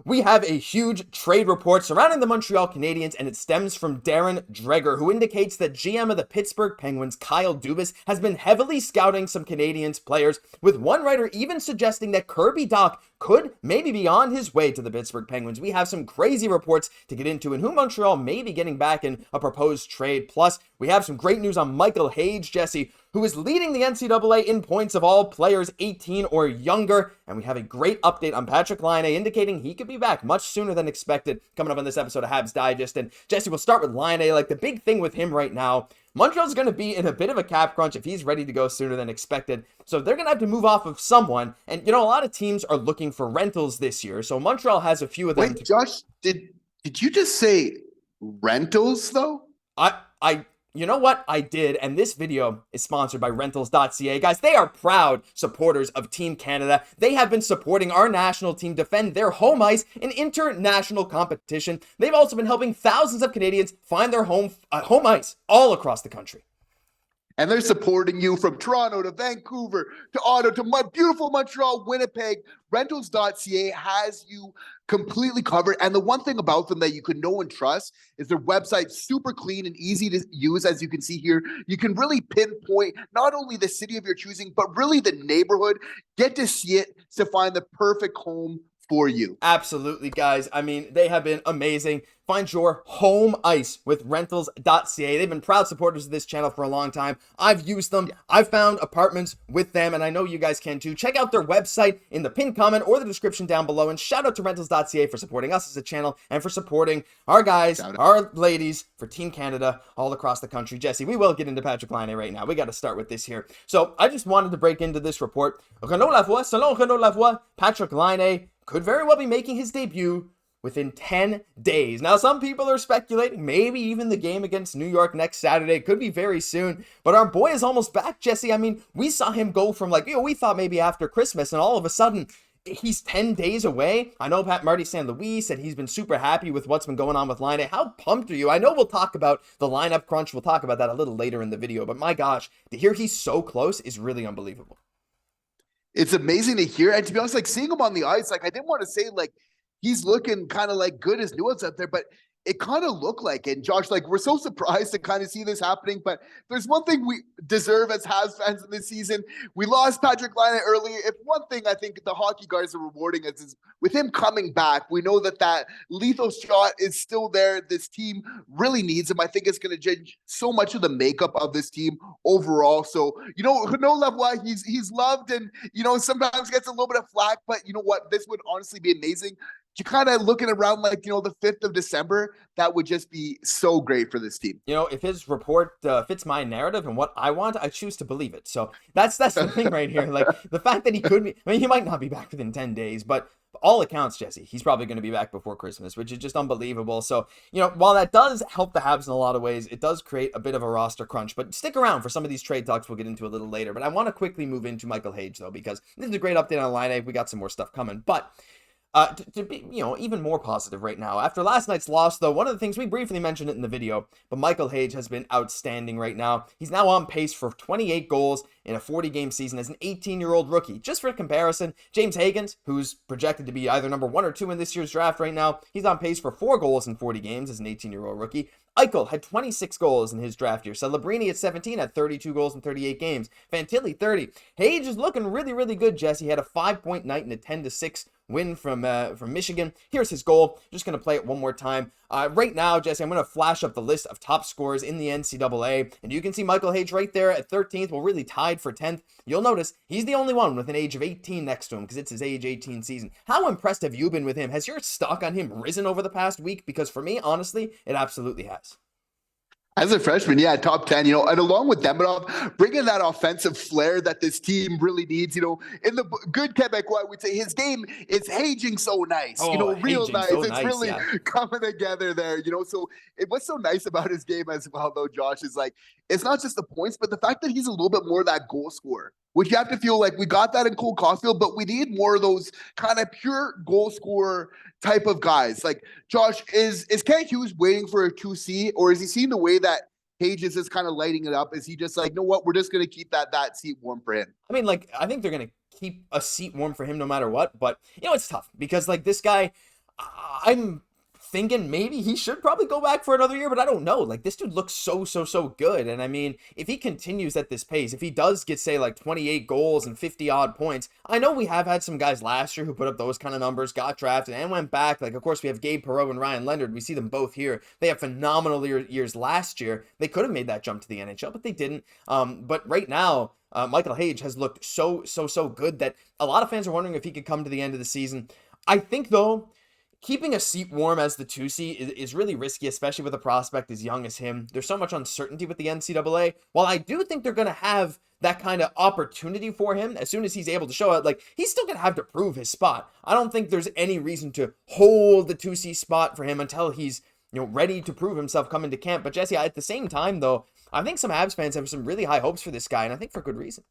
We have a huge trade report surrounding the Montreal Canadiens, and it stems from Darren Dreger, who indicates that GM of the Pittsburgh Penguins, Kyle Dubas, has been heavily scouting some Canadiens players, with one writer even suggesting that Kirby Dach could maybe be on his way to the Pittsburgh Penguins. We have some crazy reports to get into and who Montreal may be getting back in a proposed trade. Plus, we have some great news on Michael Hage, Jesse, who is leading the NCAA in points of all players 18 or younger. And we have a great update on Patrik Laine, indicating he could be back much sooner than expected, coming up on this episode of Habs Digest. And Jesse, we'll start with Laine. Like, the big thing with him right now, Montreal's going to be in a bit of a cap crunch if he's ready to go sooner than expected. So they're going to have to move off of someone. And, you know, a lot of teams are looking for rentals this year. So Montreal has a few of them. Wait, Josh, did you just say rentals, though? You know what? I did, and this video is sponsored by Rentals.ca. Guys, they are proud supporters of Team Canada. They have been supporting our national team defend their home ice in international competition. They've also been helping thousands of Canadians find their home ice all across the country. And they're supporting you from Toronto to Vancouver to Ottawa to my beautiful Montreal, Winnipeg. Rentals.ca has you completely covered. And the one thing about them that you can know and trust is their website's super clean and easy to use. As you can see here, you can really pinpoint not only the city of your choosing, but really the neighborhood. Get to see it to find the perfect home for you. Absolutely, guys. I mean, they have been amazing. Find your home ice with Rentals.ca. They've been proud supporters of this channel for a long time. I've used them. I've found apartments with them, and I know you guys can too. Check out their website in the pinned comment or the description down below, and shout out to Rentals.ca for supporting us as a channel and for supporting our guys, our ladies, for Team Canada all across the country. Jesse, we will get into Patrik Laine right now. We got to start with this here. So I just wanted to break into this report. Selon Renaud Lavoie, Patrik Laine could very well be making his debut within 10 days. Now, some people are speculating maybe even the game against New York next Saturday could be very soon, but our boy is almost back, Jesse. I mean, we saw him go from we thought maybe after Christmas, and all of a sudden, he's 10 days away. I know Marty St. Louis said he's been super happy with what's been going on with Laine. How pumped are you? I know we'll talk about the lineup crunch. We'll talk about that a little later in the video, but my gosh, to hear he's so close is really unbelievable. It's amazing to hear. And to be honest, seeing him on the ice, I didn't want to say he's looking kind of good as nuance out there, but it kind of looked like it. And Josh, we're so surprised to kind of see this happening, but there's one thing we deserve as Habs fans in this season. We lost Patrik Laine earlier. If one thing I think the hockey guys are rewarding us is with him coming back, we know that lethal shot is still there. This team really needs him. I think it's going to change so much of the makeup of this team overall. So, Renaud Lavoie, he's loved and, sometimes gets a little bit of flack, but you know what? This would honestly be amazing. You kind of looking around the 5th of December, that would just be so great for this team. If his report fits my narrative and what I want, I choose to believe it. So that's the thing right here. The fact that he could be, he might not be back within 10 days, but all accounts, Jesse, he's probably going to be back before Christmas, which is just unbelievable. So, while that does help the Habs in a lot of ways, it does create a bit of a roster crunch. But stick around for some of these trade talks we'll get into a little later. But I want to quickly move into Michael Hage, though, because this is a great update on Laine. We got some more stuff coming. But to be, even more positive right now. After last night's loss, though, one of the things we briefly mentioned it in the video, but Michael Hage has been outstanding right now. He's now on pace for 28 goals in a 40-game season as an 18-year-old rookie. Just for comparison, James Hagans, who's projected to be either number 1 or 2 in this year's draft right now, he's on pace for 4 goals in 40 games as an 18-year-old rookie. Eichel had 26 goals in his draft year. Celebrini at 17 had 32 goals in 38 games. Fantilli 30. Hage is looking really, really good, Jesse. He had a 5-point night and a 10-6 win from Michigan. Here's his goal. Just going to play it one more time. Right now, Jesse, I'm going to flash up the list of top scorers in the NCAA, and you can see Michael Hage right there at 13th. Well, really tied for 10th. You'll notice he's the only one with an age of 18 next to him because it's his age 18 season. How impressed have you been with him? Has your stock on him risen over the past week? Because for me, honestly, it absolutely has. As a freshman, yeah, top 10, and along with Demidov, bringing that offensive flair that this team really needs, in the good Quebecois, we'd say his game is haging so nice, real nice. So it's really coming together there, so what's so nice about his game as well, though, Josh, is it's not just the points, but the fact that he's a little bit more of that goal scorer, which you have to feel like we got that in Caufield, but we need more of those kind of pure goal scorer type of guys. Josh, is Ken Hughes waiting for a 2C, or is he seeing the way that Hage is just kind of lighting it up? Is he just you know what, we're just going to keep that seat warm for him? I mean, I think they're going to keep a seat warm for him no matter what, but, it's tough because, this guy, I'm thinking maybe he should probably go back for another year, but I don't know. Like, this dude looks so good. And I mean, if he continues at this pace, if he does get, say, like 28 goals and 50 odd points, I know we have had some guys last year who put up those kind of numbers, got drafted and went back. Like, of course, we have Gabe Perreault and Ryan Leonard. We see them both here. They have phenomenal years last year. They could have made that jump to the NHL, but they didn't. But right now, Michael Hage has looked so good that a lot of fans are wondering if he could come to the end of the season. I think, though, keeping a seat warm as the 2C is really risky, especially with a prospect as young as him. There's so much uncertainty with the NCAA. While I do think they're going to have that kind of opportunity for him as soon as he's able to show it, like, he's still going to have to prove his spot. I don't think there's any reason to hold the 2C spot for him until he's, ready to prove himself coming to camp. But Jesse, at the same time, though, I think some Habs fans have some really high hopes for this guy, and I think for good reason.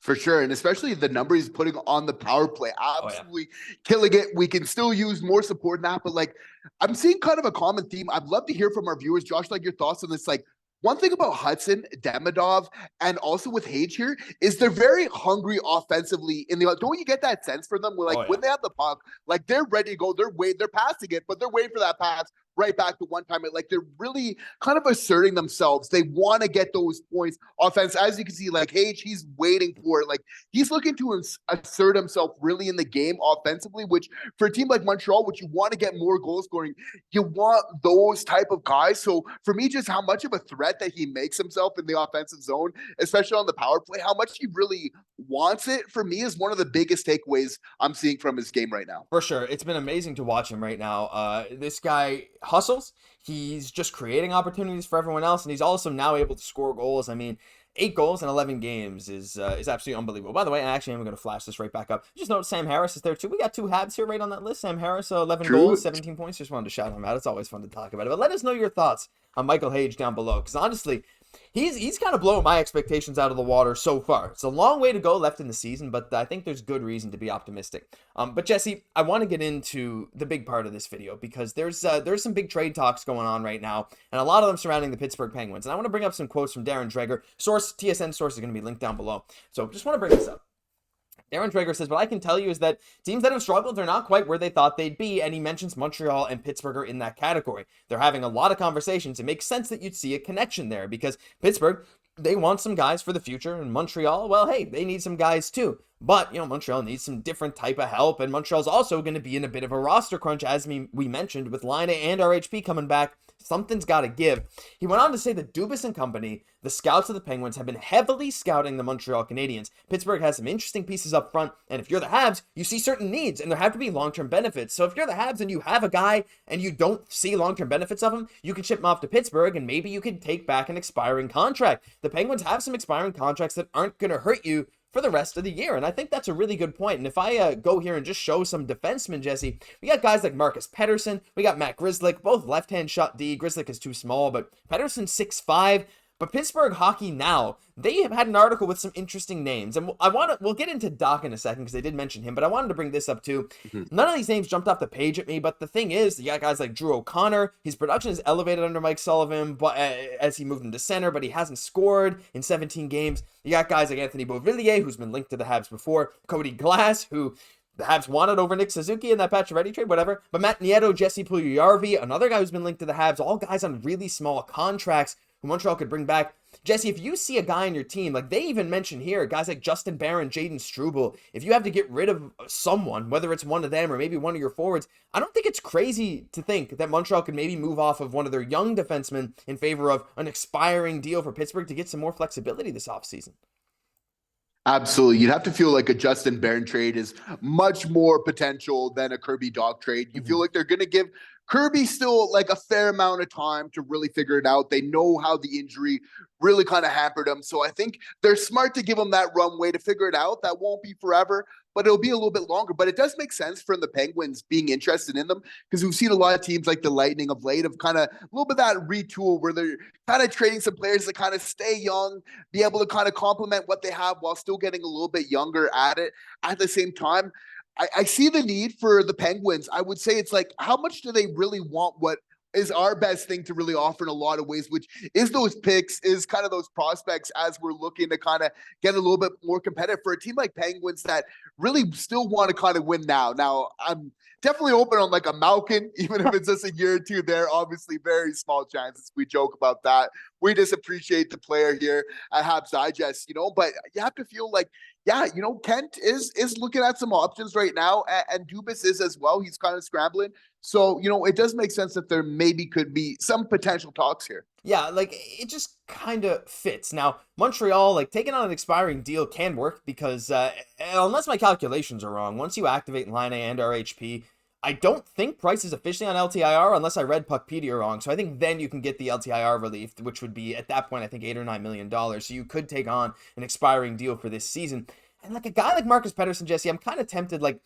For sure. And especially the number he's putting on the power play. Absolutely killing it. We can still use more support in that. But like, I'm seeing kind of a common theme. I'd love to hear from our viewers. Josh, like your thoughts on this. Like, one thing about Hudson, Demidov, and also with Hage here is they're very hungry offensively. Don't you get that sense from them? When they have the puck, like they're ready to go. They're passing it, but they're waiting for that pass right back to one time. Like they're really kind of asserting themselves. They want to get those points offense. As you can see, like Hage, he's waiting for it. Like he's looking to assert himself really in the game offensively, which for a team like Montreal, which you want to get more goal scoring, you want those type of guys. So for me, just how much of a threat that he makes himself in the offensive zone, especially on the power play, how much he really wants it, for me, is one of the biggest takeaways I'm seeing from his game right now. For sure. It's been amazing to watch him right now. This guy hustles. He's just creating opportunities for everyone else, and he's also now able to score goals. I mean, 8 goals in 11 games is absolutely unbelievable. By the way, actually, I'm going to flash this right back up. Just note Sam Harris is there too. We got 2 Habs here right on that list. Sam Harris, 11 goals, 17 points. Just wanted to shout him out. It's always fun to talk about it. But let us know your thoughts on Michael Hage down below, because honestly, he's kind of blowing my expectations out of the water so far. It's a long way to go left in the season, but I think there's good reason to be optimistic. But Jesse, I want to get into the big part of this video, because there's some big trade talks going on right now, and a lot of them surrounding the Pittsburgh Penguins. And I want to bring up some quotes from Darren Dreger. TSN source is going to be linked down below. So just want to bring this up. Darren Dreger says, what I can tell you is that teams that have struggled are not quite where they thought they'd be, and he mentions Montreal and Pittsburgh are in that category. They're having a lot of conversations. It makes sense that you'd see a connection there, because Pittsburgh, they want some guys for the future, and Montreal, well, hey, they need some guys too. But, Montreal needs some different type of help, and Montreal's also going to be in a bit of a roster crunch, as we mentioned, with Laine and RHP coming back. Something's got to give. He went on to say that Dubas and company, the scouts of the Penguins, have been heavily scouting the Montreal Canadiens. Pittsburgh has some interesting pieces up front, and if you're the Habs, you see certain needs, and there have to be long-term benefits. So if you're the Habs and you have a guy and you don't see long-term benefits of him, you can ship him off to Pittsburgh, and maybe you can take back an expiring contract. The Penguins have some expiring contracts that aren't going to hurt you for the rest of the year, and I think that's a really good point. And if I go here and just show some defensemen, Jesse, we got guys like Marcus Pettersson, we got Matt Grzelcyk, both left-hand shot D. Grzelcyk is too small, but Pettersson 6'5". But Pittsburgh Hockey Now, they have had an article with some interesting names, and we'll get into Dach in a second because they did mention him, but I wanted to bring this up too. None of these names jumped off the page at me, but the thing is, you got guys like Drew O'Connor. His production is elevated under Mike Sullivan, but as he moved into center, but he hasn't scored in 17 games. You got guys like Anthony Beauvillier, who's been linked to the Habs before, Cody Glass, who the Habs wanted over Nick Suzuki in that Pacioretty trade, whatever. But Matt Nieto, Jesse Puljujarvi, another guy who's been linked to the Habs, all guys on really small contracts who Montreal could bring back. Jesse, if you see a guy on your team, like they even mention here, guys like Justin Barron, Jaden Struble, if you have to get rid of someone, whether it's one of them or maybe one of your forwards, I don't think it's crazy to think that Montreal could maybe move off of one of their young defensemen in favor of an expiring deal for Pittsburgh to get some more flexibility this offseason. Absolutely. You'd have to feel like a Justin Barron trade is much more potential than a Kirby Dach trade. You feel like they're going to give Kirby still like a fair amount of time to really figure it out. They know how the injury really kind of hampered him. So I think they're smart to give him that runway to figure it out. That won't be forever, but it'll be a little bit longer. But it does make sense from the Penguins being interested in them, because we've seen a lot of teams like the Lightning of late of kind of a little bit of that retool where they're kind of trading some players to kind of stay young, be able to kind of complement what they have while still getting a little bit younger at it. At the same time, I see the need for the Penguins. I would say it's like, how much do they really want what is our best thing to really offer in a lot of ways, which is those picks, is kind of those prospects as we're looking to kind of get a little bit more competitive for a team like Penguins that really still want to kind of win now. Now, I'm definitely open on like a Malkin, even if it's just a year or two there. Obviously, very small chances. We joke about that. We just appreciate the player here at Habs Digest, but you have to feel like, yeah, Kent is looking at some options right now, and Dubas is as well. He's kind of scrambling. So, it does make sense that there maybe could be some potential talks here. Yeah, like it just kind of fits. Now, Montreal, like taking on an expiring deal can work because unless my calculations are wrong, once you activate Laine and RHP, I don't think Price is officially on LTIR unless I read Puckpedia wrong. So I think then you can get the LTIR relief, which would be at that point, I think $8 or $9 million. So you could take on an expiring deal for this season. And like a guy like Marcus Pettersson, Jesse, I'm kind of tempted. Like,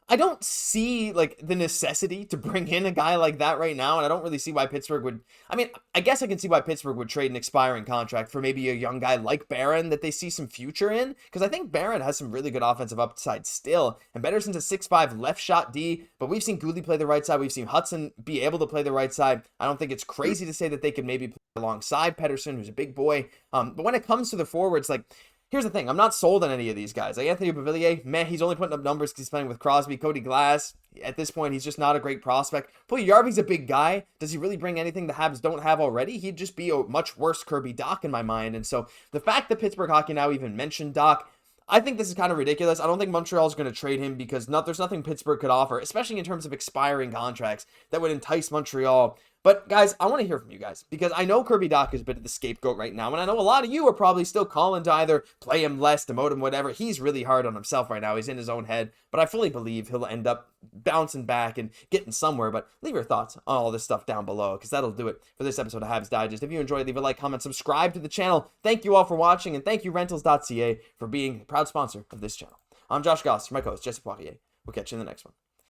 I don't see like the necessity to bring in a guy like that right now, and I don't really see why Pittsburgh would. I mean, I guess I can see why Pittsburgh would trade an expiring contract for maybe a young guy like Barron that they see some future in, because I think Barron has some really good offensive upside still, and Pettersson's a 6'5" left shot D, but we've seen Guhle play the right side, we've seen Hudson be able to play the right side. I don't think it's crazy to say that they could maybe play alongside Pettersson, who's a big boy, but when it comes to the forwards, like, here's the thing. I'm not sold on any of these guys. Like Anthony Beauvillier, man, he's only putting up numbers because he's playing with Crosby. Cody Glass, at this point, he's just not a great prospect. Puljujarvi's a big guy. Does he really bring anything the Habs don't have already? He'd just be a much worse Kirby Dach in my mind. And so the fact that Pittsburgh Hockey Now even mentioned Dach, I think this is kind of ridiculous. I don't think Montreal's going to trade him because there's nothing Pittsburgh could offer, especially in terms of expiring contracts, that would entice Montreal. But guys, I want to hear from you guys because I know Kirby Dach is a bit of the scapegoat right now, and I know a lot of you are probably still calling to either play him less, demote him, whatever. He's really hard on himself right now. He's in his own head, but I fully believe he'll end up bouncing back and getting somewhere. But leave your thoughts on all this stuff down below because that'll do it for this episode of Habs Digest. If you enjoyed, leave a like, comment, subscribe to the channel. Thank you all for watching, and thank you Rentals.ca for being a proud sponsor of this channel. I'm Josh Gosse, for my co-host Jesse Poirier. We'll catch you in the next one.